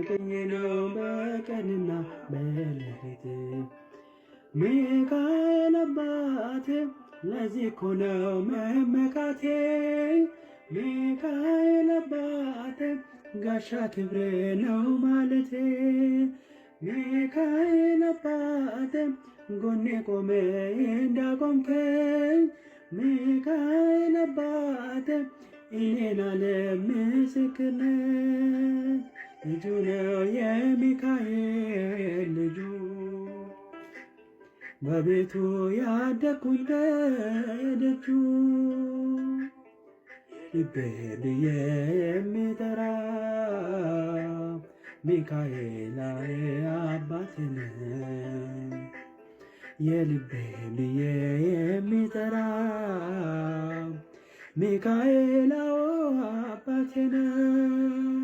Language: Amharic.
ከኝ ነው በቀንና በሌሊት ሚካኤል አባቴ ለዚህ እኮ ነው መመካቴ ሚካኤል አባቴ ጋሻ ክብሬ ነው ማለቴ ሚካኤል አባቴ ጎኔ ቆሜ እንዳቆምከኝ ሚካኤል አባቴ እኔን ዓለም ምስክርነት ልጁ ነው የሚካኤል ልጁ በቤቱ ያደግኩኝ በደጁ ልቤ ብዬ የሚጠራ ሚካኤል አባቴ ነው የልቤ ብዬ የሚጠራ ሚካኤል አባቴ ነው።